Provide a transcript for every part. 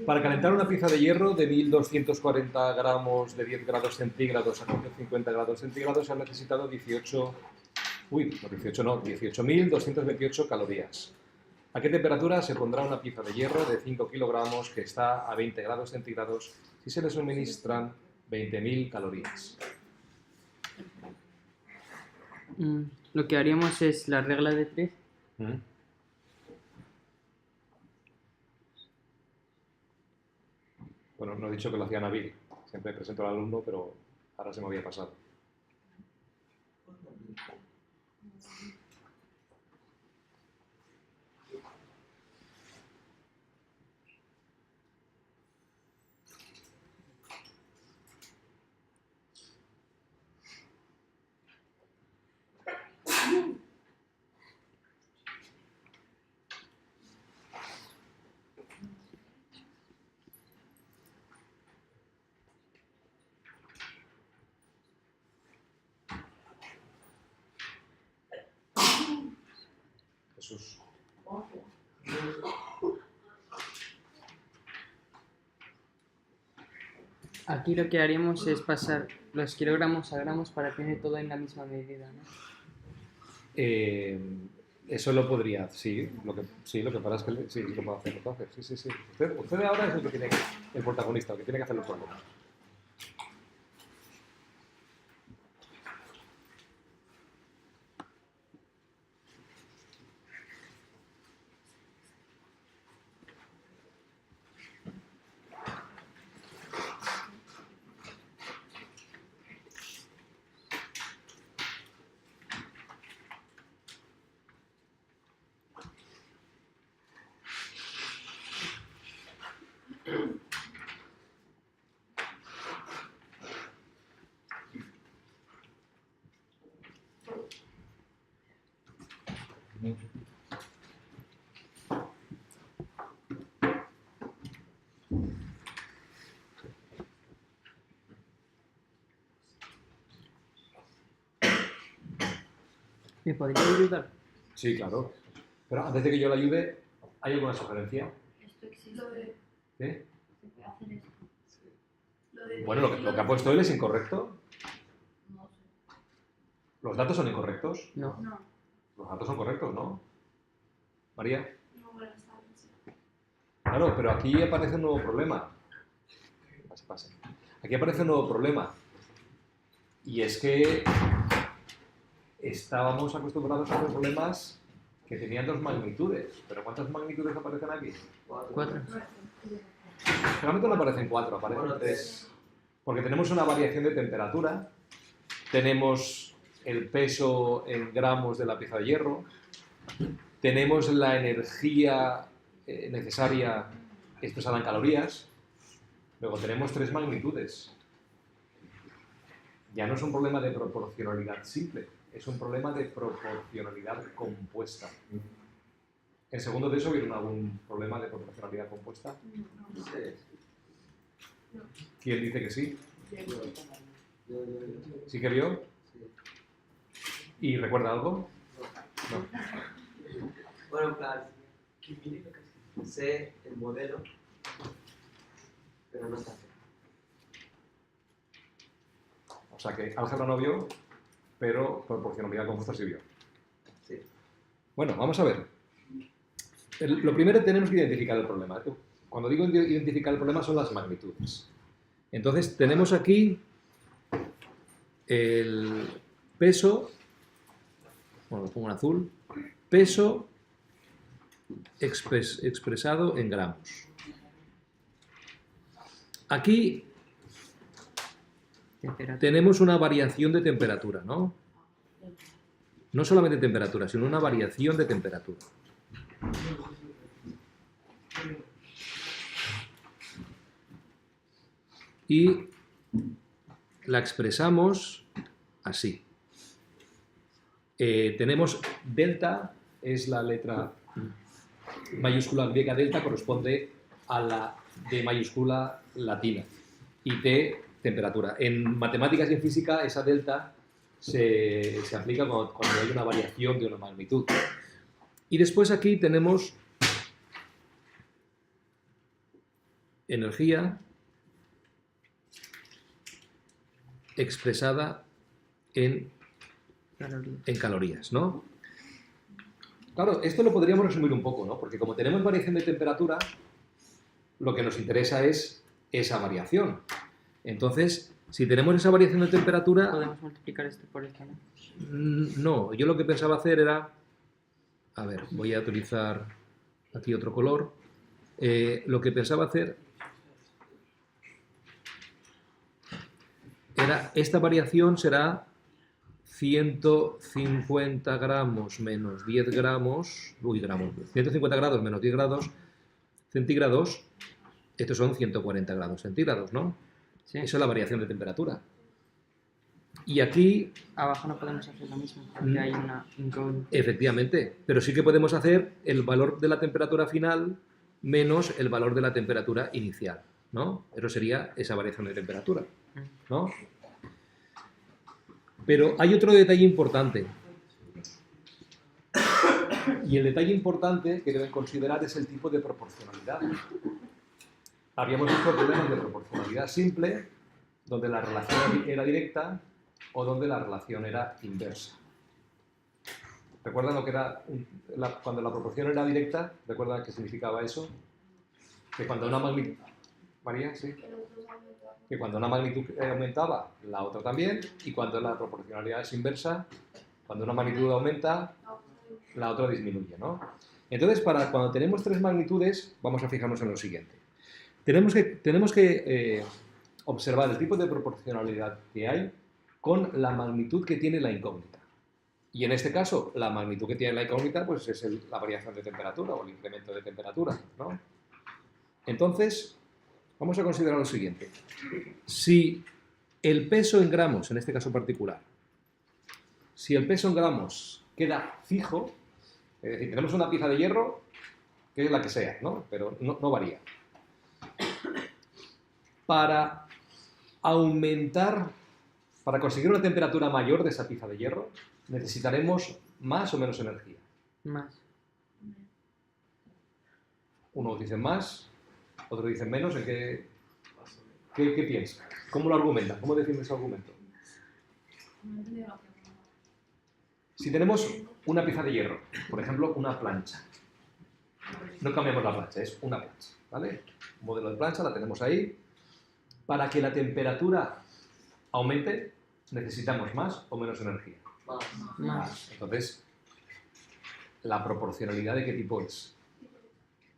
Para calentar una pieza de hierro de 1240 gramos de 10 grados centígrados a 150 grados centígrados se han necesitado 18.228 calorías. ¿A qué temperatura se pondrá una pieza de hierro de 5 kilogramos que está a 20 grados centígrados si se le suministran 20.000 calorías? Lo que haríamos es la regla de 3. Bueno, no he dicho que lo hacía Nabil. Siempre presento al alumno, pero ahora se me había pasado. Jesús. Aquí lo que haríamos es pasar los kilogramos a gramos para tener todo en la misma medida, ¿no? Eso lo podría, sí. Lo que pasa es que sí, lo puedo hacer, Sí. Usted ahora es el que tiene el protagonista, el que tiene que hacer los problemas. ¿Me podría ayudar? Sí, claro. Pero antes de que yo le ayude, ¿hay alguna sugerencia? Esto existe. ¿Eh? Se puede hacer esto. Bueno, lo que ha puesto él es incorrecto. No sé. ¿Los datos son incorrectos? No. No. Los datos son correctos, ¿no? María. No, buenas tardes. Claro, pero aquí aparece un nuevo problema. Pase. Aquí aparece un nuevo problema. Y es que estábamos acostumbrados a los problemas que tenían 2 magnitudes. ¿Pero cuántas magnitudes aparecen aquí? 4. Realmente no aparecen 4, aparecen 3. Porque tenemos una variación de temperatura, tenemos el peso en gramos de la pieza de hierro, tenemos la energía necesaria expresada en calorías, luego tenemos 3 magnitudes. Ya no es un problema de proporcionalidad simple, es un problema de proporcionalidad compuesta. ¿En segundo de eso vieron algún problema de proporcionalidad compuesta? No. ¿Quién dice que sí? ¿Sí que vio? ¿Y recuerda algo? No. Bueno, claro, sé el modelo, pero no está. O sea que álgebra no vio, pero proporcionalidad compuesta sí vio. Sí. Bueno, vamos a ver. Lo primero tenemos que identificar el problema. Cuando digo identificar el problema son las magnitudes. Entonces tenemos aquí el peso, bueno, lo pongo en azul, peso expresado en gramos. Aquí tenemos una variación de temperatura, ¿no? No solamente temperatura, sino una variación de temperatura. Y la expresamos así. Tenemos delta, es la letra mayúscula griega delta, corresponde a la D mayúscula latina. Y T, temperatura. En matemáticas y en física esa delta se aplica cuando hay una variación de una magnitud. Y después aquí tenemos energía expresada en calorías, ¿no? Claro, esto lo podríamos resumir un poco, ¿no? Porque como tenemos variación de temperatura, lo que nos interesa es esa variación. Entonces, si tenemos esa variación de temperatura... Podemos multiplicar esto por esto, ¿no? No, yo lo que pensaba hacer era... A ver, voy a utilizar aquí otro color. Lo que pensaba hacer era... Esta variación será 150 gramos menos 10 gramos... 150 grados menos 10 grados centígrados. Estos son 140 grados centígrados, ¿no? Sí. Esa es la variación de temperatura. Y aquí, Abajo no podemos hacer lo mismo, porque hay una incógnita. efectivamente, pero sí que podemos hacer el valor de la temperatura final menos el valor de la temperatura inicial, ¿no? Eso sería esa variación de temperatura, ¿no? Pero hay otro detalle importante. Y el detalle importante que deben considerar es el tipo de proporcionalidad. Habíamos visto problemas de proporcionalidad simple, donde la relación era directa o donde la relación era inversa. ¿Recuerdan lo que era cuando la proporción era directa? ¿Recuerdan qué significaba eso? Que cuando una magnitud... María, sí. Que cuando una magnitud aumentaba, la otra también, y cuando la proporcionalidad es inversa, cuando una magnitud aumenta, la otra disminuye, ¿no? Entonces, cuando tenemos tres magnitudes, vamos a fijarnos en lo siguiente. Tenemos que observar el tipo de proporcionalidad que hay con la magnitud que tiene la incógnita. Y en este caso, la magnitud que tiene la incógnita pues es la variación de temperatura o el incremento de temperatura, ¿no? Entonces, vamos a considerar lo siguiente. Si el peso en gramos, en este caso particular, si el peso en gramos queda fijo, es decir, tenemos una pieza de hierro, que es la que sea, ¿no? Pero no varía. Para conseguir una temperatura mayor de esa pieza de hierro, necesitaremos más o menos energía. Más. Unos dicen más, otros dicen menos. ¿En qué piensan? ¿Cómo lo argumentan? ¿Cómo defienden ese argumento? No he entendido la pregunta. Si tenemos una pieza de hierro, por ejemplo, una plancha, no cambiamos la plancha, es una plancha, ¿vale? Un modelo de plancha, la tenemos ahí. Para que la temperatura aumente, necesitamos más o menos energía. Más. Entonces, ¿la proporcionalidad de qué tipo es?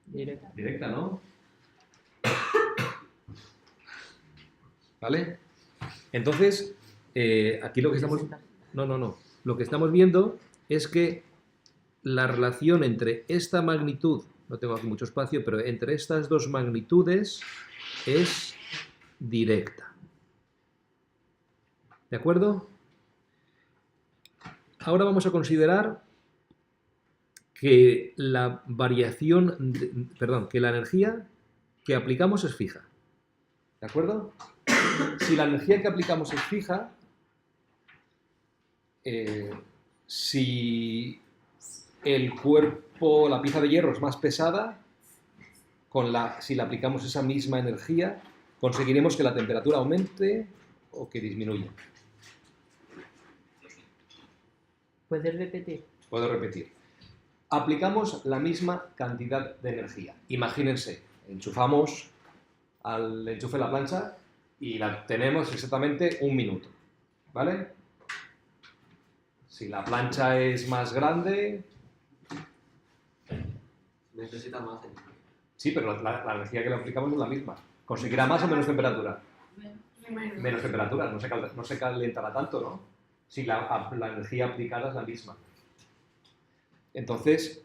Directa. Directa, ¿no? ¿Vale? Entonces, aquí lo que estamos... No. Lo que estamos viendo es que la relación entre esta magnitud, no tengo aquí mucho espacio, pero entre estas dos magnitudes es directa. ¿De acuerdo? Ahora vamos a considerar que la variación, que la energía que aplicamos es fija. ¿De acuerdo? Si la energía que aplicamos es fija, si el cuerpo, la pieza de hierro es más pesada, si le aplicamos esa misma energía, conseguiremos que la temperatura aumente o que disminuya. ¿Puedes repetir? Puedo repetir. Aplicamos la misma cantidad de energía. Imagínense, enchufamos al enchufe de la plancha y la tenemos exactamente 1 minuto, ¿vale? Si la plancha es más grande... Necesita más energía. Sí, pero la energía que le aplicamos es la misma. ¿Conseguirá más o menos temperatura? Menos temperatura, no se calentará tanto, ¿no? Si la energía aplicada es la misma. Entonces,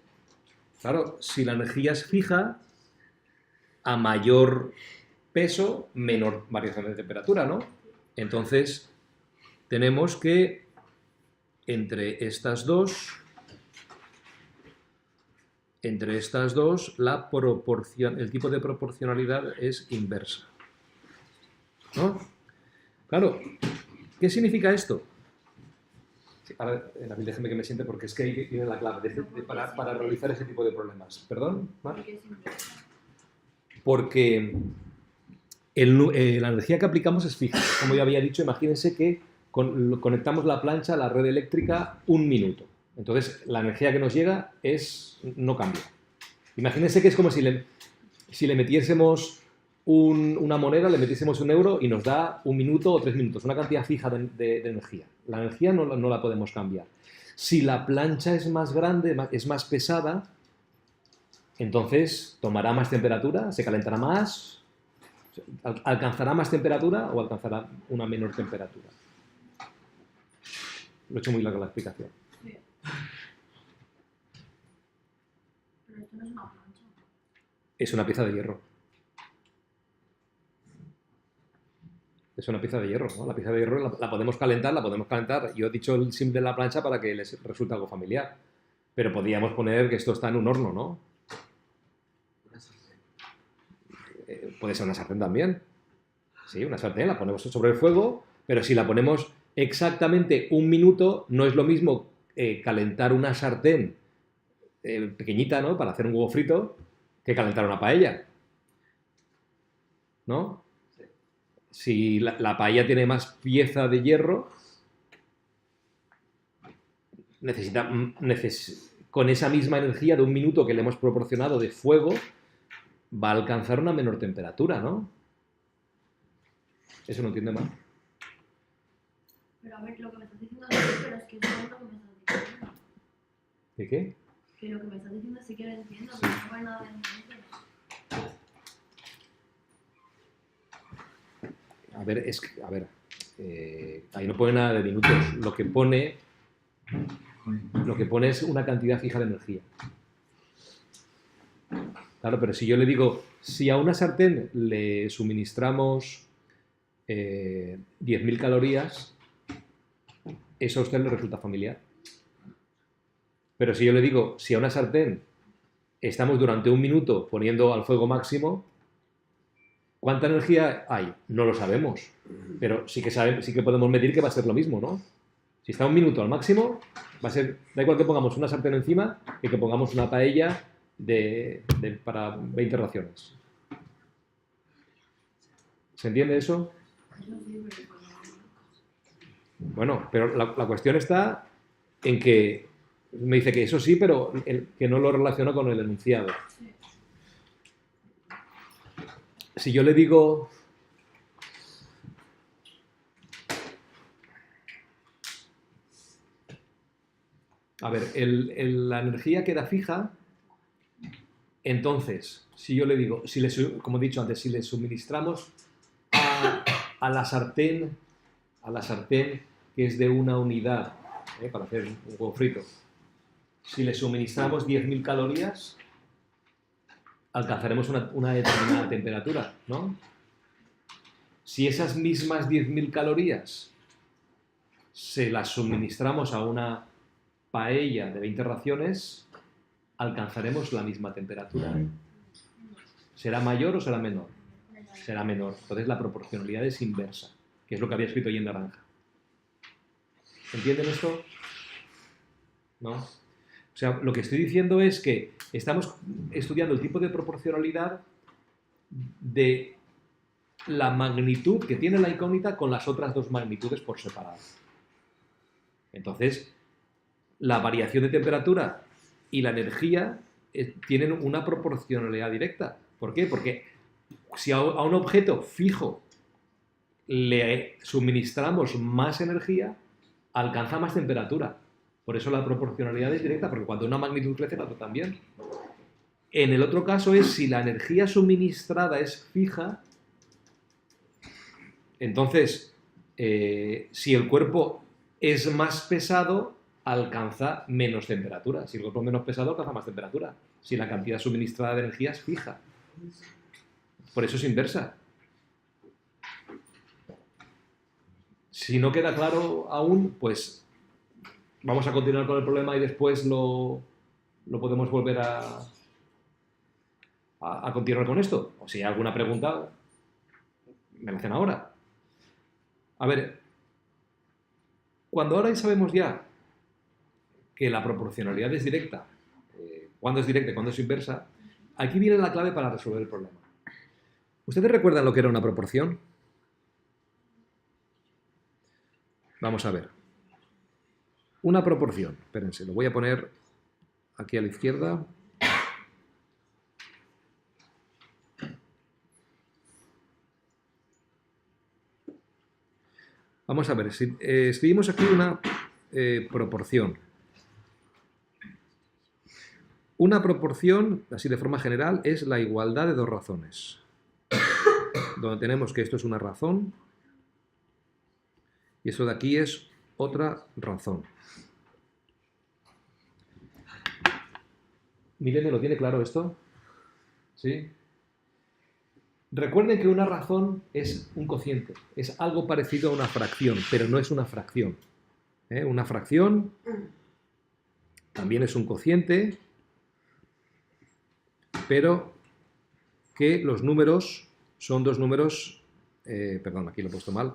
claro, si la energía es fija, a mayor peso, menor variación de temperatura, ¿no? Entonces, tenemos que entre estas dos, el tipo de proporcionalidad es inversa, ¿no? Claro, ¿qué significa esto? Ahora, Nabil, déjeme que me siente porque es que ahí viene la clave para realizar ese tipo de problemas. ¿Perdón, Mar? Porque es inversa. Porque La energía que aplicamos es fija. Como ya había dicho, imagínense que conectamos la plancha a la red eléctrica 1 minuto. Entonces, la energía que nos llega no cambia. Imagínense que es como si le metiésemos una moneda, le metiésemos 1 euro y nos da 1 minuto o 3 minutos, una cantidad fija de energía. La energía no la podemos cambiar. Si la plancha es más grande, es más pesada, entonces tomará más temperatura, se calentará más, alcanzará más temperatura o alcanzará una menor temperatura. Lo he hecho muy larga la explicación. Sí. Pero esto no es una plancha. Es una pieza de hierro. Es una pieza de hierro, ¿no? La pieza de hierro la podemos calentar. Yo he dicho el símbolo de la plancha para que les resulte algo familiar. Pero podríamos poner que esto está en un horno, ¿no? Una sartén. Puede ser una sartén también. Sí, una sartén, la ponemos sobre el fuego, pero si la ponemos exactamente 1 minuto, no es lo mismo calentar una sartén pequeñita, ¿no? Para hacer un huevo frito, que calentar una paella. ¿No? Sí. Si la paella tiene más pieza de hierro, con esa misma energía de 1 minuto que le hemos proporcionado de fuego, va a alcanzar una menor temperatura, ¿no? Eso no entiende mal. Pero a ver, lo que me estás diciendo sí, pero es que eso no es lo que me estás diciendo. ¿De qué? Que lo que me estás diciendo sí que lo entiendo, pero no vale nada de entender. Ahí no pone nada de minutos. Lo que pone es una cantidad fija de energía. Claro, pero si yo le digo, si a una sartén le suministramos 10.000 calorías, eso a usted le resulta familiar. Pero si yo le digo, si a una sartén estamos durante 1 minuto poniendo al fuego máximo, ¿cuánta energía hay? No lo sabemos, pero sí que podemos medir que va a ser lo mismo, ¿no? Si está 1 minuto al máximo, va a ser, da igual que pongamos una sartén encima que pongamos una paella para 20 raciones. ¿Se entiende eso? Eso sí, pero Bueno, pero la cuestión está en que me dice que eso sí, pero que no lo relaciona con el enunciado. sí. Si yo le digo... A ver, la energía queda fija, entonces, si yo le digo, como he dicho antes, si le suministramos a la sartén que es de 1 unidad, para hacer un huevo frito, si le suministramos 10.000 calorías, alcanzaremos una determinada temperatura, ¿no? Si esas mismas 10.000 calorías se las suministramos a una paella de 20 raciones, alcanzaremos la misma temperatura. ¿Será mayor o será menor? Será menor. Entonces la proporcionalidad es inversa, que es lo que había escrito ahí en naranja. ¿Entienden esto? ¿No? O sea, lo que estoy diciendo es que estamos estudiando el tipo de proporcionalidad de la magnitud que tiene la incógnita con las otras 2 magnitudes por separado. Entonces, la variación de temperatura y la energía tienen una proporcionalidad directa. ¿Por qué? Porque si a un objeto fijo le suministramos más energía, alcanza más temperatura. Por eso la proporcionalidad es directa, porque cuando una magnitud crece, la otra también. En el otro caso es si la energía suministrada es fija, entonces, si el cuerpo es más pesado, alcanza menos temperatura. Si el cuerpo es menos pesado, alcanza más temperatura. Si la cantidad suministrada de energía es fija. Por eso es inversa. Si no queda claro aún, pues vamos a continuar con el problema y después lo podemos volver a continuar con esto. O si hay alguna pregunta, me la hacen ahora. A ver, cuando ahora sabemos ya que la proporcionalidad es directa, cuándo es directa y cuándo es inversa, aquí viene la clave para resolver el problema. ¿Ustedes recuerdan lo que era una proporción? Vamos a ver. Una proporción. Espérense, lo voy a poner aquí a la izquierda. Vamos a ver, si escribimos aquí una proporción. Una proporción, así de forma general, es la igualdad de dos razones. Donde tenemos que esto es una razón y esto de aquí es otra razón. Miren, ¿lo tiene claro esto? ¿Sí? Recuerden que una razón es un cociente, es algo parecido a una fracción, pero no es una fracción. Una fracción también es un cociente, pero que los números son dos números, perdón, aquí lo he puesto mal,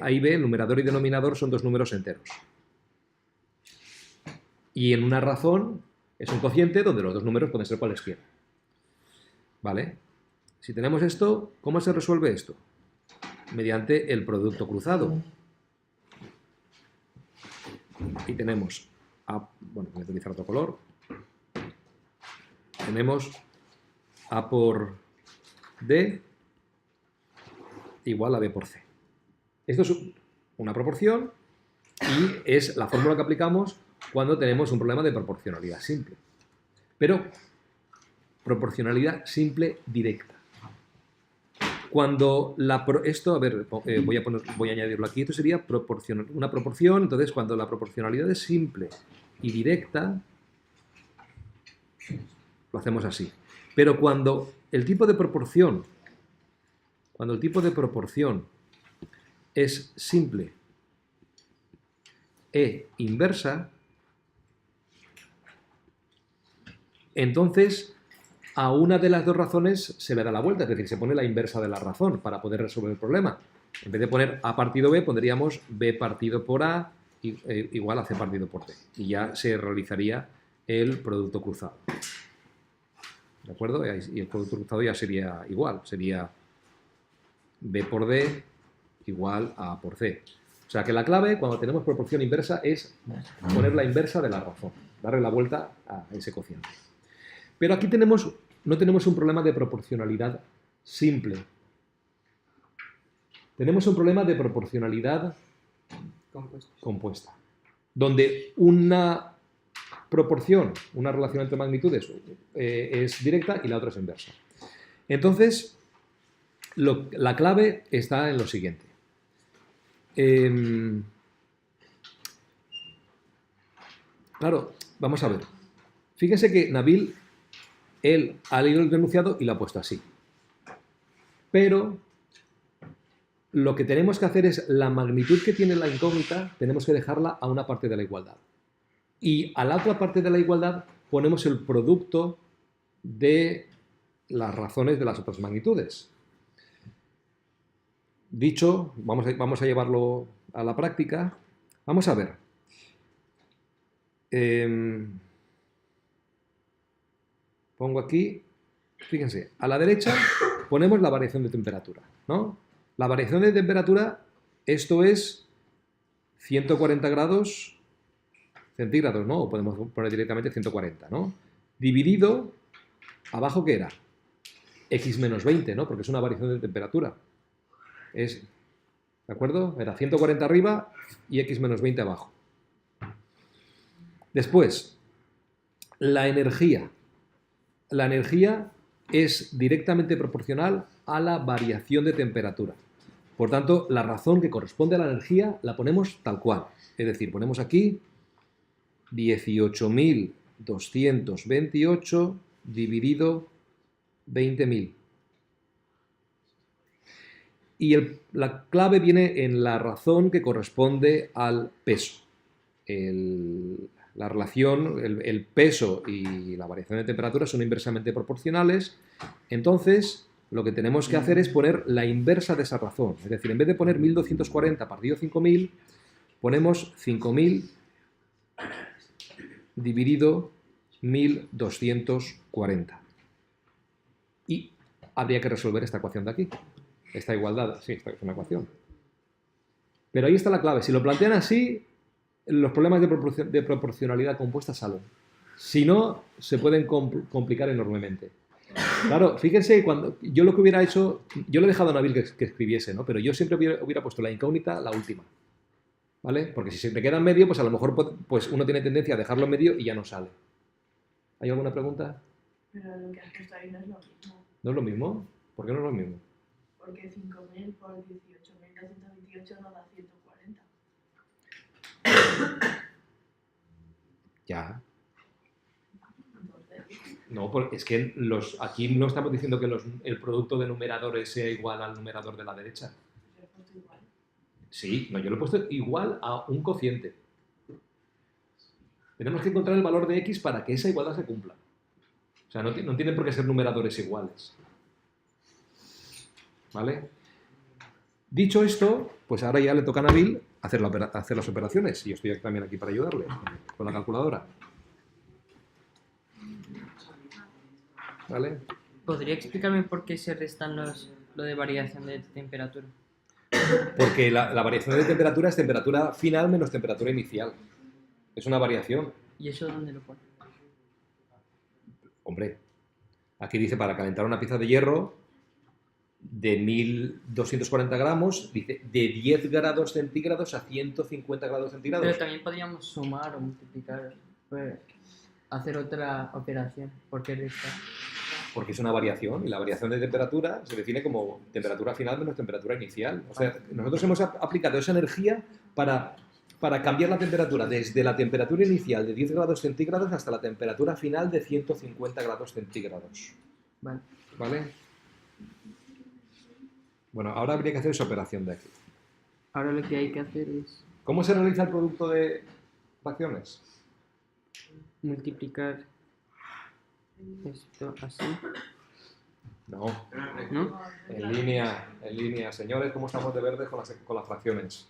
A y B, el numerador y denominador son dos números enteros. Y en una razón es un cociente donde los dos números pueden ser cualesquiera. ¿Vale? Si tenemos esto, ¿cómo se resuelve esto? Mediante el producto cruzado. Y tenemos A, bueno, voy a utilizar otro color. Tenemos A por D igual a B por C. Esto es una proporción y es la fórmula que aplicamos cuando tenemos un problema de proporcionalidad simple. Pero proporcionalidad simple directa. Cuando esto, a ver, voy a añadirlo aquí, esto sería una proporción, entonces cuando la proporcionalidad es simple y directa, lo hacemos así. Pero cuando el tipo de proporción es simple e inversa, entonces a una de las dos razones se le da la vuelta, es decir, se pone la inversa de la razón para poder resolver el problema. En vez de poner A partido B, pondríamos B partido por A igual a C partido por D. Y ya se realizaría el producto cruzado. ¿De acuerdo? Y el producto cruzado ya sería igual, sería B por D igual a A por C. O sea que la clave, cuando tenemos proporción inversa, es poner la inversa de la razón, darle la vuelta a ese cociente. Pero aquí no tenemos un problema de proporcionalidad simple. Tenemos un problema de proporcionalidad compuesta, donde una proporción, una relación entre magnitudes, es directa y la otra es inversa. Entonces, la clave está en lo siguiente. Claro, vamos a ver. Fíjense que Nabil, él ha leído el enunciado y lo ha puesto así. Pero lo que tenemos que hacer es la magnitud que tiene la incógnita, tenemos que dejarla a una parte de la igualdad. Y a la otra parte de la igualdad ponemos el producto de las razones de las otras magnitudes. Dicho, vamos a llevarlo a la práctica. Vamos a ver. Pongo aquí, fíjense, a la derecha ponemos la variación de temperatura, ¿no? La variación de temperatura, esto es 140 grados centígrados, ¿no? O podemos poner directamente 140, ¿no? Dividido, ¿abajo qué era? X menos 20, ¿no? Porque es una variación de temperatura. ¿De acuerdo? Era 140 arriba y X menos 20 abajo. Después, la energía. La energía es directamente proporcional a la variación de temperatura. Por tanto, la razón que corresponde a la energía la ponemos tal cual. Es decir, ponemos aquí 18.228 dividido 20.000. Y la clave viene en la razón que corresponde al peso. La relación, el peso y la variación de temperatura son inversamente proporcionales. Entonces, lo que tenemos que hacer es poner la inversa de esa razón. Es decir, en vez de poner 1.240 partido 5.000, ponemos 5.000 dividido 1.240. Y habría que resolver esta ecuación de aquí. Esta igualdad, sí, esta es una ecuación. Pero ahí está la clave. Si lo plantean así, los problemas de proporcionalidad compuesta salen. Si no, se pueden complicar enormemente. Claro, fíjense, cuando yo lo que hubiera hecho, yo le he dejado a Nabil que escribiese, ¿no? Pero yo siempre hubiera puesto la incógnita, la última. ¿Vale? Porque si se te queda en medio, pues a lo mejor pues uno tiene tendencia a dejarlo en medio y ya no sale. ¿Hay alguna pregunta? Pero lo que has puesto ahí no es lo mismo. ¿No es lo mismo? ¿Por qué no es lo mismo? Porque 5.000 por 18.228 no da 140. Ya. Entonces, No, porque es que aquí no estamos diciendo que el producto de numeradores sea igual al numerador de la derecha. yo he puesto igual. Sí, no, yo lo he puesto igual a un cociente. Tenemos que encontrar el valor de x para que esa igualdad se cumpla. O sea, no tienen por qué ser numeradores iguales. ¿Vale? Dicho esto, pues ahora ya le toca a Nabil hacer las operaciones. Y yo estoy también aquí para ayudarle con la calculadora. ¿Vale? ¿Podría explicarme por qué se restan lo de variación de temperatura? Porque la variación de temperatura es temperatura final menos temperatura inicial. Es una variación. ¿Y eso dónde lo pone? Hombre, aquí dice para calentar una pieza de hierro de 1240 gramos, dice de 10 grados centígrados a 150 grados centígrados. Pero también podríamos sumar o multiplicar, pues, hacer otra operación. ¿Por qué restar? Porque es una variación y la variación de temperatura se define como temperatura final menos temperatura inicial. O sea, nosotros hemos aplicado esa energía para cambiar la temperatura desde la temperatura inicial de 10 grados centígrados hasta la temperatura final de 150 grados centígrados. Vale. ¿Vale? Bueno, ahora habría que hacer esa operación de aquí. Ahora lo que hay que hacer es ¿Cómo se realiza el producto de fracciones? multiplicar esto así, No, ¿no? en línea. Señores, ¿cómo estamos de verdes con las fracciones?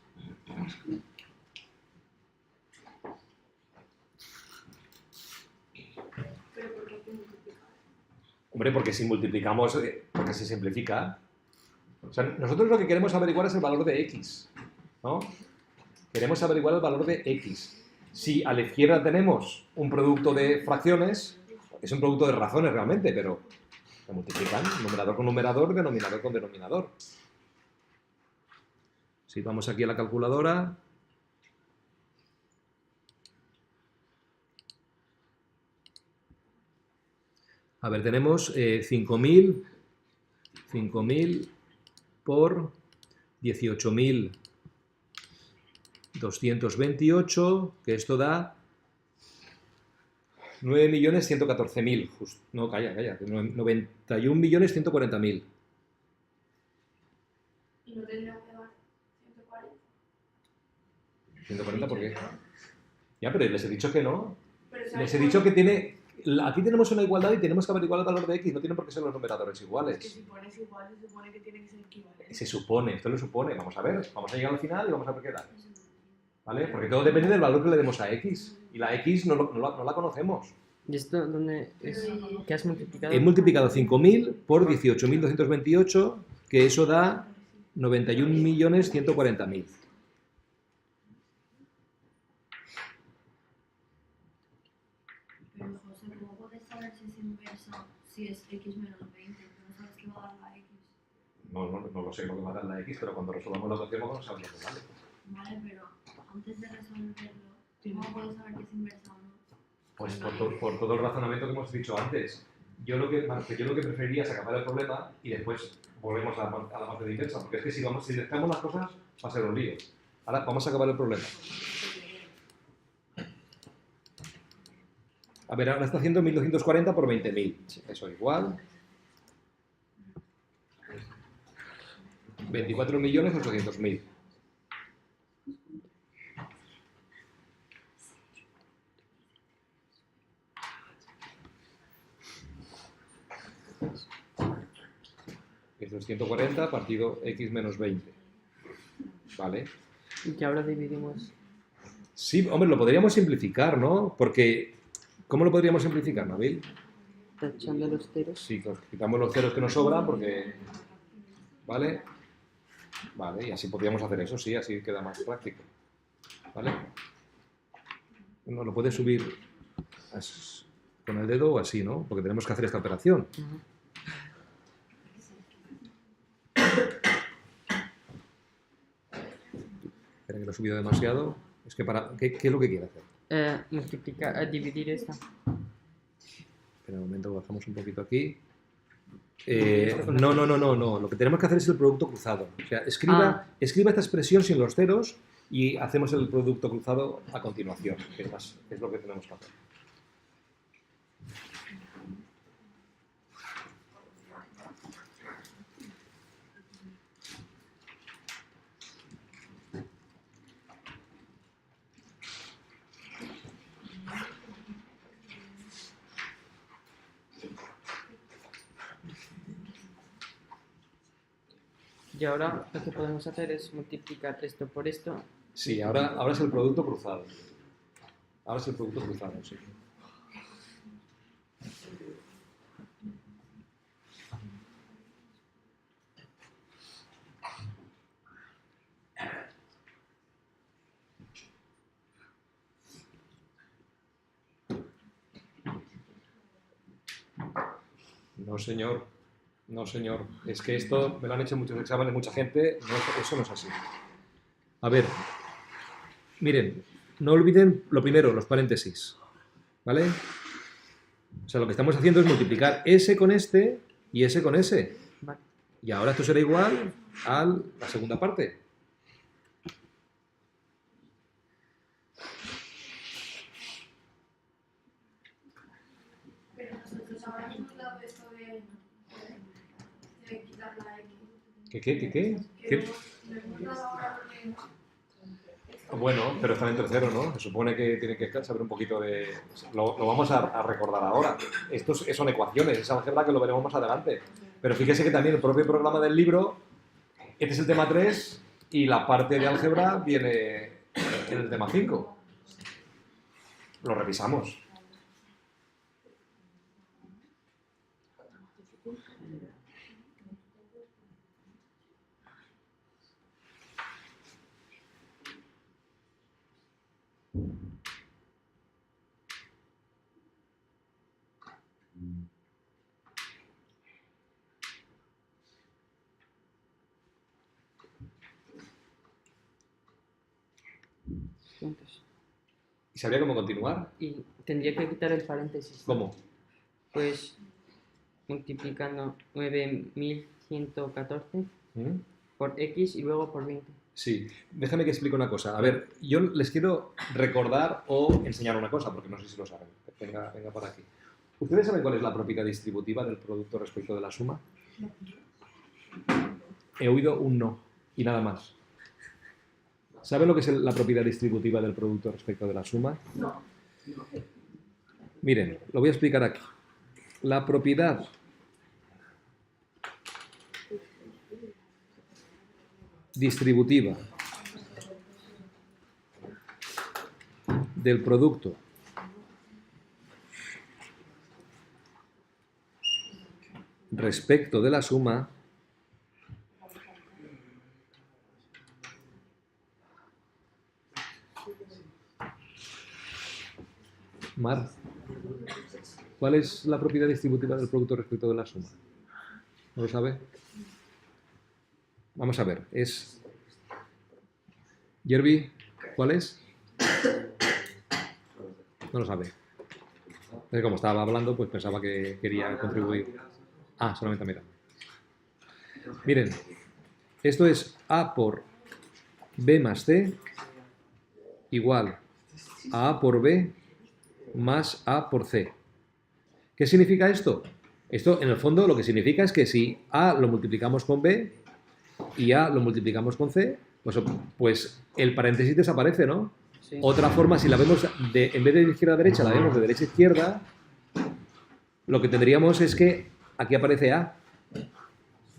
¿Pero por qué hay que multiplicar? Hombre, porque si multiplicamos, porque se simplifica. O sea, nosotros lo que queremos averiguar es el valor de x, ¿no? Queremos averiguar el valor de x. Si a la izquierda tenemos un producto de fracciones, es un producto de razones realmente, pero se multiplican numerador con numerador, denominador con denominador. Si vamos aquí a la calculadora, a ver, tenemos 5.000 por 18.228, que esto da 9.114.000. No, calla, 91.140.000. ¿Y no tendría que dar 140? 140, ¿por qué? Ya, pero les he dicho que no. Pero Les he dicho que tiene... Aquí tenemos una igualdad y tenemos que averiguar el valor de x, no tienen por qué ser los numeradores Es que iguales. si pones igual, se supone que tiene que ser equivalente. Se supone, esto lo supone. Vamos a ver, vamos a llegar al final y vamos a ver qué da. ¿Vale? Porque todo depende del valor que le demos a x. Y la x no la conocemos. ¿Y esto dónde es? ¿Qué has multiplicado? He multiplicado 5.000 por 18.228, que eso da 91.140.000. Pero José, ¿cómo puedes saber si es inversa si es x menos 20? No sabes qué va a dar la x. No lo sé lo que va a dar la x, pero cuando resolvamos la ecuación vamos a saber lo que vale. Vale, pero antes de resolverlo, ¿cómo puedes saber que es inversa o no? Pues por todo el razonamiento que hemos dicho antes. Yo lo que preferiría es acabar el problema y después volvemos a la parte de inversa, porque es que si dejamos las cosas va a ser un lío. Ahora vamos a acabar el problema. A ver, ahora está haciendo 1.240 por 20.000. Eso igual. 24.800.000. Esto es 140 partido x menos 20. ¿Vale? Y que ahora dividimos. Sí, hombre, lo podríamos simplificar, ¿no? Porque, ¿cómo lo podríamos simplificar, Nabil? tachando los ceros. Sí, quitamos los ceros que nos sobran porque... ¿Vale? Vale, y así podríamos hacer eso, sí, así queda más práctico. ¿Vale? No, lo puedes subir con el dedo o así, ¿no? Porque tenemos que hacer esta operación. Ujú. Espera que lo he subido demasiado. Es que ¿qué es lo que quiere hacer? Multiplicar, dividir esta. Espera un momento, bajamos un poquito aquí. No. Lo que tenemos que hacer es el producto cruzado. O sea, escriba esta expresión sin los ceros y hacemos el producto cruzado a continuación, que es lo que tenemos que hacer. Y ahora lo que podemos hacer es multiplicar esto por esto. Sí, ahora es el producto cruzado. Ahora es el producto cruzado, sí. No, señor. No, señor. Es que esto me lo han hecho en muchos exámenes, mucha gente. No, eso no es así. A ver. Miren, no olviden lo primero, los paréntesis. ¿Vale? O sea, lo que estamos haciendo es multiplicar S con este y S con S. Vale. Y ahora esto será igual a la segunda parte. Pero nosotros ahora hemos dado esto de quitar la X. ¿Qué? Que le hemos dado ahora porque... Bueno, pero están en tercero, ¿no? Se supone que tienen que saber un poquito de... Lo vamos a recordar ahora. Estos son ecuaciones, es álgebra que lo veremos más adelante. Pero fíjese que también el propio programa del libro, este es el tema 3 y la parte de álgebra viene en el tema 5. Lo revisamos. Juntos. ¿Y sabría cómo continuar? Y tendría que quitar el paréntesis. ¿Cómo? Pues multiplicando 9114 ¿Mm? por X y luego por 20. Sí, déjame que explique una cosa. A ver, yo les quiero recordar o enseñar una cosa, porque no sé si lo saben. Venga por aquí. ¿Ustedes saben cuál es la propiedad distributiva del producto respecto de la suma? He oído un no y nada más. ¿Saben lo que es la propiedad distributiva del producto respecto de la suma? No. Miren, lo voy a explicar aquí. La propiedad distributiva del producto respecto de la suma Mar, ¿cuál es la propiedad distributiva del producto respecto de la suma? ¿No lo sabe? Vamos a ver, es... Yerby, ¿cuál es? No lo sabe. Es como estaba hablando, pues pensaba que quería contribuir. Ah, solamente mira. Miren, esto es A por B más C igual a A por B más A por C. ¿Qué significa esto? Esto, en el fondo, lo que significa es que si A lo multiplicamos con B y A lo multiplicamos con C, pues el paréntesis desaparece, ¿no? Sí. Otra forma, si la vemos en vez de izquierda a derecha, la vemos de derecha a izquierda, lo que tendríamos es que aquí aparece A.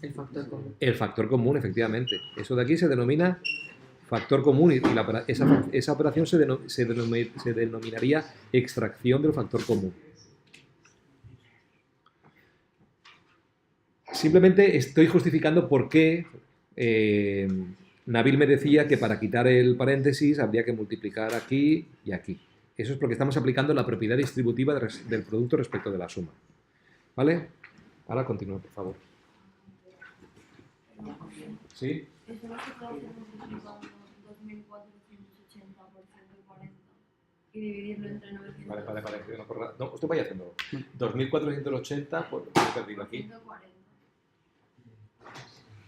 El factor común. El factor común, efectivamente. Eso de aquí se denomina factor común y esa operación se denominaría extracción del factor común. Simplemente estoy justificando por qué Nabil me decía que para quitar el paréntesis habría que multiplicar aquí y aquí. Eso es porque estamos aplicando la propiedad distributiva del producto respecto de la suma. ¿Vale? Ahora continúa, por favor. ¿Sí? Eso no se puede hacer multiplicando 2480 por 140 y dividirlo entre 900. Vale. No, esto vaya haciéndolo. 2480 por... he perdido aquí. 140.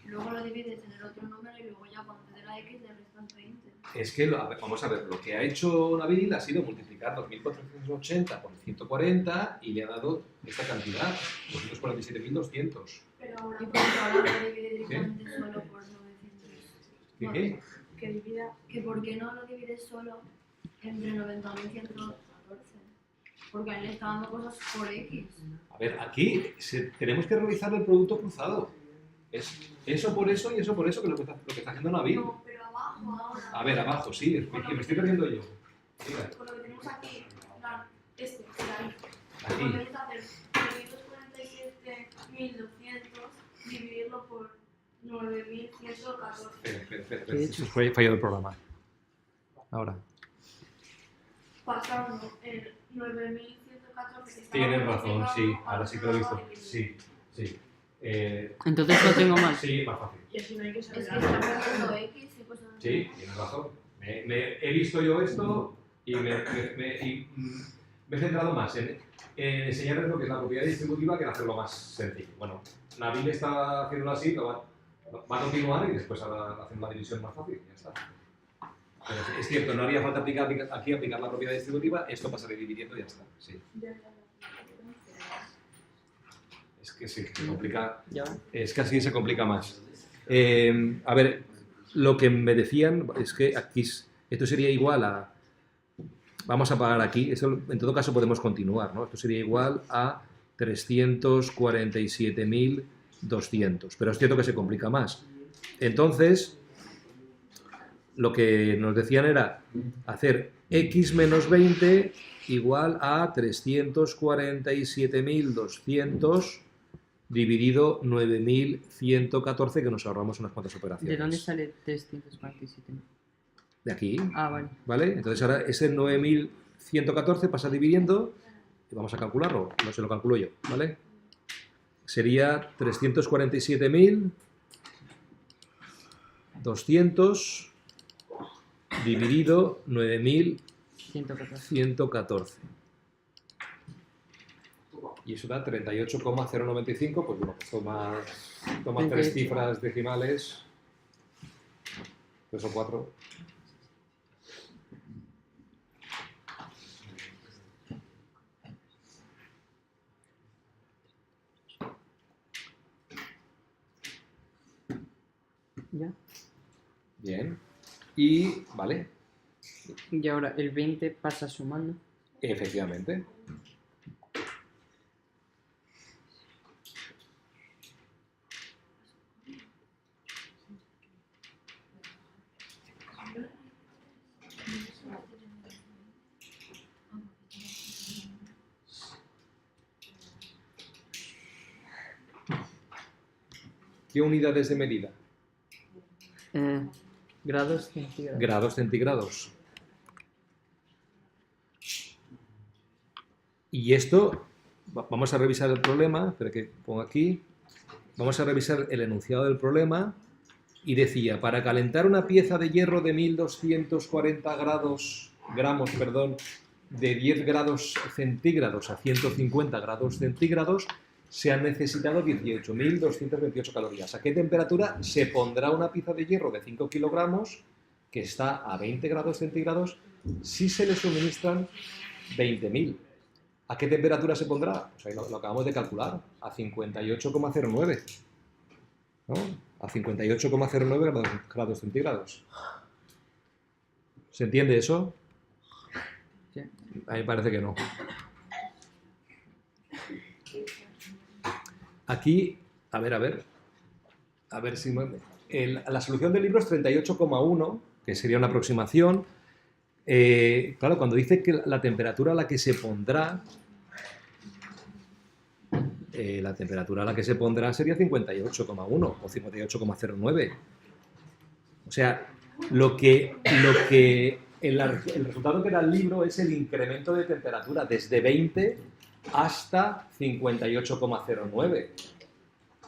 Luego lo divides en el otro número y luego ya cuando te dé la X le restas 20. Es que, vamos a ver, lo que ha hecho Nabil ha sido multiplicar 2480 por 140 y le ha dado esta cantidad, 247.200. Pero ahora Y por eso ahora lo divide directamente solo por 900. ¿Qué? que divida. Que ¿por qué no lo divides solo entre 90.114? Porque a él le está dando cosas por X. A ver, aquí tenemos que realizar el producto cruzado. Es eso por eso y eso por eso que es lo que está haciendo Nabil. No, pero abajo ahora. A ver, abajo, sí, es que me estoy perdiendo yo. Mira, Con lo que tenemos aquí, será ahí. aquí. Podemos hacer 347.200 dividirlo por 9.114. Espera. ¿Qué he hecho? Fue fallado el programa. Ahora. Pasando el 9.114 que estaba Tienes razón, sí. multiplicado Ahora sí que lo he visto. al otro Sí. Entonces lo tengo mal. Sí, más fácil. Y así no hay que Es que saber. está poniendo X y cosas así. Sí, tienes razón. He visto yo esto y me he centrado más en enseñarles lo que es la propiedad distributiva que en hacerlo más sencillo. Bueno, Nabil está haciéndolo así, va a continuar y después hacemos la división más fácil y ya está. Pero es cierto, no haría falta aplicar la propiedad distributiva, esto pasaría dividiendo y ya está. Sí. Es que sí, se complica. Ya. Es que así se complica más. A ver, lo que me decían es que aquí esto sería igual a... Vamos a pagar aquí, eso en todo caso podemos continuar, ¿no? Esto sería igual a 347.200, pero es cierto que se complica más. Entonces, lo que nos decían era hacer x menos 20 igual a 347.200 dividido 9.114, que nos ahorramos unas cuantas operaciones. ¿De dónde sale 347? De aquí, Ah, vale. ¿vale? Entonces ahora ese 9.114 pasa dividiendo y vamos a calcularlo, no se lo calculo yo, ¿vale? Sería 347.200 dividido 114. 9.114. Y eso da 38,095, pues bueno, pues toma 3 38. cifras decimales, 3 o 4. Ya. Bien. Y, vale, Y ahora el 20 pasa sumando. efectivamente. ¿Qué unidades de medida? Grados centígrados. Grados centígrados. Y esto, vamos a revisar el problema, espera que pongo aquí, vamos a revisar el enunciado del problema y decía, para calentar una pieza de hierro de 1240 gramos, de 10 grados centígrados a 150 grados centígrados, se han necesitado 18.228 calorías. ¿A qué temperatura se pondrá una pieza de hierro de 5 kilogramos que está a 20 grados centígrados si se le suministran 20.000? ¿A qué temperatura se pondrá? Pues ahí lo acabamos de calcular, a 58,09. ¿No? A 58,09 grados centígrados. ¿Se entiende eso? Sí. A mí me parece que no. Aquí, a ver si... la solución del libro es 38,1, que sería una aproximación. Claro, cuando dice que la temperatura a la que se pondrá, la temperatura a la que se pondrá sería 58,1 o 58,09. O sea, el resultado que da el libro es el incremento de temperatura desde 20 hasta 58,09.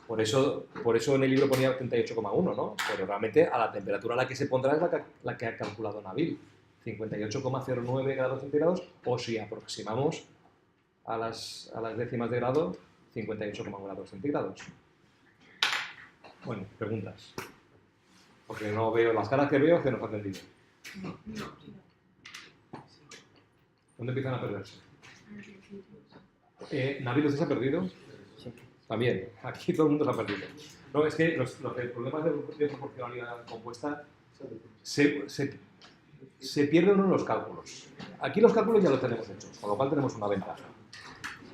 Por eso en el libro ponía 38,1, ¿no? Pero realmente a la temperatura a la que se pondrá es la que ha calculado Nabil. 58,09 grados centígrados, o si aproximamos a las décimas de grado, 58,1 grados centígrados. Bueno, preguntas. Porque no veo las caras que veo que no han entendido. ¿Dónde empiezan a perderse? ¿Nabil usted se ha perdido? Sí. También. Aquí todo el mundo se ha perdido. No, es que los problemas de proporcionalidad compuesta se pierden en los cálculos. Aquí los cálculos ya los tenemos hechos, con lo cual tenemos una ventaja.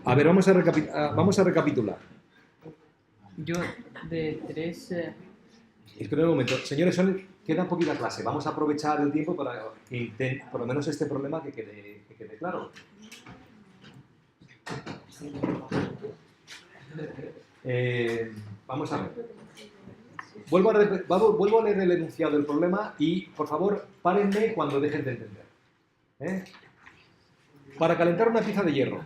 A ver, vamos a recapitular. Yo de 3... Espera un momento. Señores, queda poquita clase. Vamos a aprovechar el tiempo para que por lo menos este problema que quede claro. Vamos a ver. Vuelvo a leer el enunciado del problema y, por favor, párenme cuando dejen de entender. Para calentar una pieza de hierro.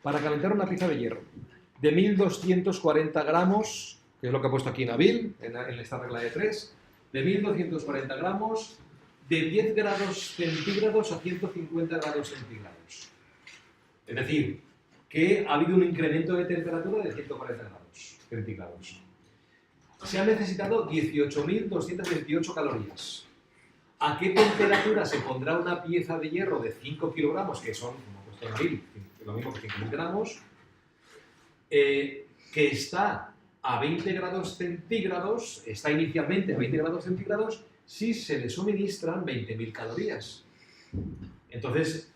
Para calentar una pieza de hierro de 1240 gramos, que es lo que ha puesto aquí Nabil, en esta regla de 3, de 1240 gramos, de 10 grados centígrados a 150 grados centígrados. Es decir, que ha habido un incremento de temperatura de 140 grados centígrados. Se han necesitado 18.228 calorías. ¿A qué temperatura se pondrá una pieza de hierro de 5 kilogramos, que son, como ha puesto Nabil, lo mismo que 5.000 gramos, que está a 20 grados centígrados, está inicialmente a 20 grados centígrados, si se le suministran 20.000 calorías? Entonces,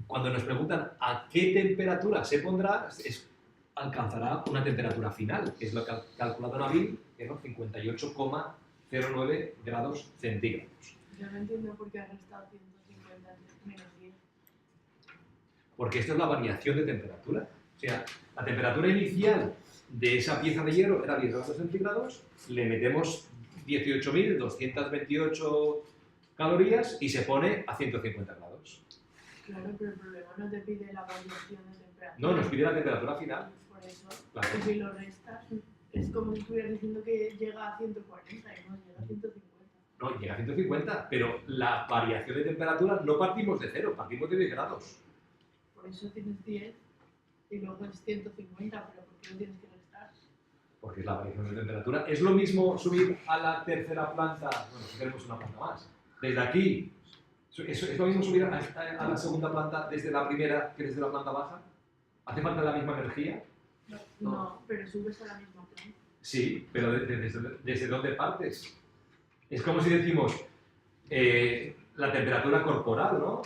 cuando nos preguntan a qué temperatura se pondrá, alcanzará una temperatura final, que es lo que ha calculado Nabil, que es 58,09 grados centígrados. Yo no entiendo por qué ha restado 150 menos 10. Porque esto es la variación de temperatura. O sea, la temperatura inicial de esa pieza de hierro era 10 grados centígrados, le metemos 18.228 calorías y se pone a 150 grados. Claro, pero el problema no te pide la variación de temperatura. No, nos pide la temperatura final. Por eso, Claro. que si lo restas, es como si estuvieras diciendo que llega a 140 y no llega a 150. No, llega a 150, pero la variación de temperatura no partimos de cero, partimos de 10 grados. Por eso tienes 10 y luego es 150, pero ¿por qué lo tienes que restar? Porque es la variación de temperatura. Es lo mismo subir a la tercera planta, bueno, si queremos una planta más, desde aquí. ¿Es lo mismo subir a la segunda planta desde la primera que desde la planta baja? ¿Hace falta la misma energía? No, pero subes a la misma planta. Sí, pero ¿desde dónde partes? Es como si decimos la temperatura corporal, ¿no?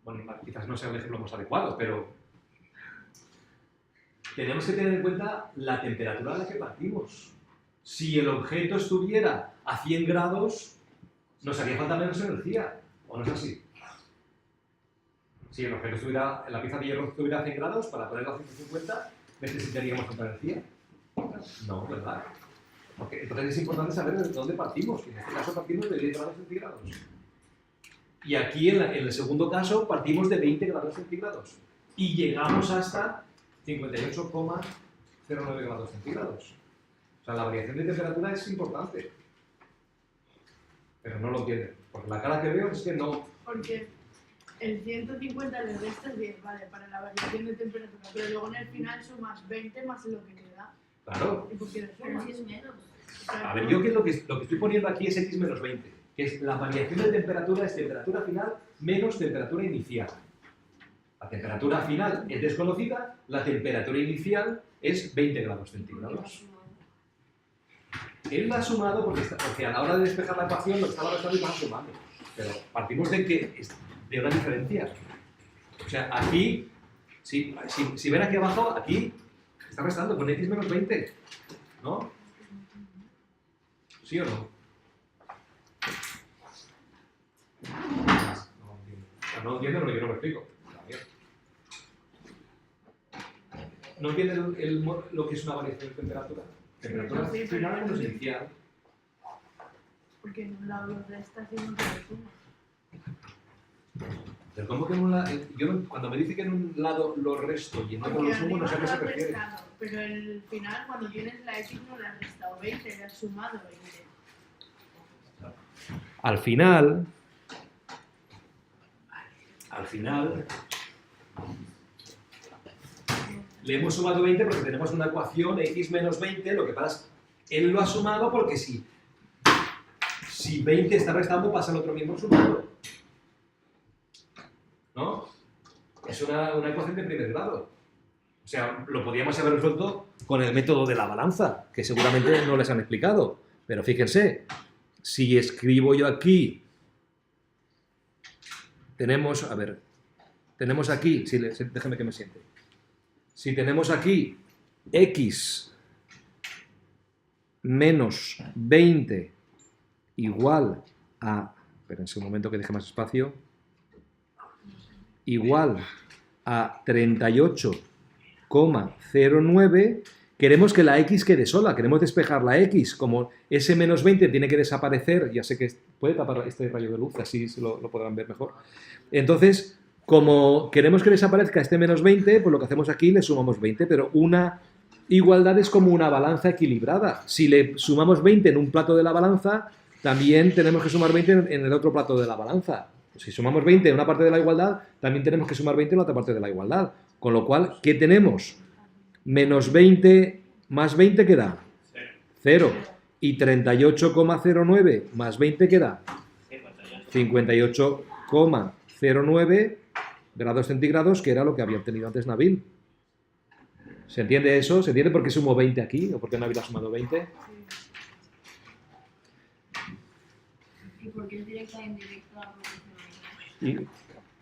Bueno, quizás no sea el ejemplo más adecuado, pero tenemos que tener en cuenta la temperatura a la que partimos. Si el objeto estuviera a 100 grados, nos haría falta menos energía, ¿o no es así? Si el objeto estuviera, la pieza de hierro estuviera a 100 grados, para ponerla a 150, ¿necesitaríamos otra energía? No, ¿verdad? Porque entonces es importante saber de dónde partimos, que en este caso partimos de 10 grados centígrados. Y aquí en el segundo caso partimos de 20 grados centígrados y llegamos hasta 58,09 grados centígrados. O sea, la variación de temperatura es importante. Pero no lo entienden, porque la cara que veo es que no. Porque el 150 le restas 10, vale, para la variación de temperatura, pero luego en el final sumas 20 más lo que queda. Claro. ¿Y por qué le Pero sumas? si es menos. A ver, yo lo que estoy poniendo aquí es x menos 20, que es la variación de temperatura, es temperatura final menos temperatura inicial. La temperatura final es desconocida, la temperatura inicial es 20 grados centígrados. Él lo ha sumado porque a la hora de despejar la ecuación lo estaba restando y lo estaba sumando. Pero partimos de una diferencia. O sea, aquí, si ven aquí abajo, aquí está restando con x menos 20. ¿No? ¿Sí o no? La no entiende lo que yo no me explico. ¿No entiende lo que es una variación de temperatura? Temperatura Sí, final pero- menos inicial. Porque en un lado lo restas y en otro lo sumas. Pero ¿cómo que en un lado? Cuando me dice que en un lado lo resto y en otro Porque lo sumo, no sé a qué se arriba lo has refiere. restado, pero al final, cuando tienes la X, no le has restado 20, le has sumado 20. Al final, le hemos sumado 20 porque tenemos una ecuación x menos 20, lo que pasa es él lo ha sumado porque si 20 está restando pasa al otro miembro sumando. ¿No? Es una ecuación de primer grado. O sea, lo podríamos haber resuelto con el método de la balanza, que seguramente no les han explicado. Pero fíjense, si escribo yo aquí, tenemos aquí, déjame que me siente. Si tenemos aquí x menos 20 igual a, espérense un momento que deje más espacio, igual a 38,09, queremos que la x quede sola, queremos despejar la x, como ese menos 20 tiene que desaparecer, ya sé que puede tapar este rayo de luz, así lo podrán ver mejor. Entonces, como queremos que desaparezca este menos 20, pues lo que hacemos aquí le sumamos 20, pero una igualdad es como una balanza equilibrada. Si le sumamos 20 en un plato de la balanza, también tenemos que sumar 20 en el otro plato de la balanza. Si sumamos 20 en una parte de la igualdad, también tenemos que sumar 20 en la otra parte de la igualdad. Con lo cual, ¿qué tenemos? Menos 20 más 20, ¿qué da? 0. Y 38,09 más 20, ¿qué da? 58,09 grados centígrados, que era lo que había obtenido antes Nabil. ¿Se entiende eso? ¿Se entiende por qué sumo 20 aquí? ¿O por qué Nabil ha sumado 20? ¿Y por qué es directa e indirecta la proporcionalidad? Y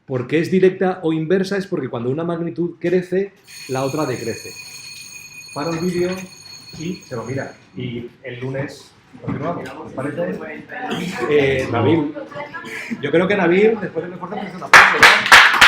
¿por qué es directa o inversa? Es porque cuando una magnitud crece, la otra decrece. Para el vídeo y se lo mira. Y el lunes continuamos. ¿Os parece? Nabil. Yo creo que Nabil, después del esfuerzo, hace una pausa, ¿no?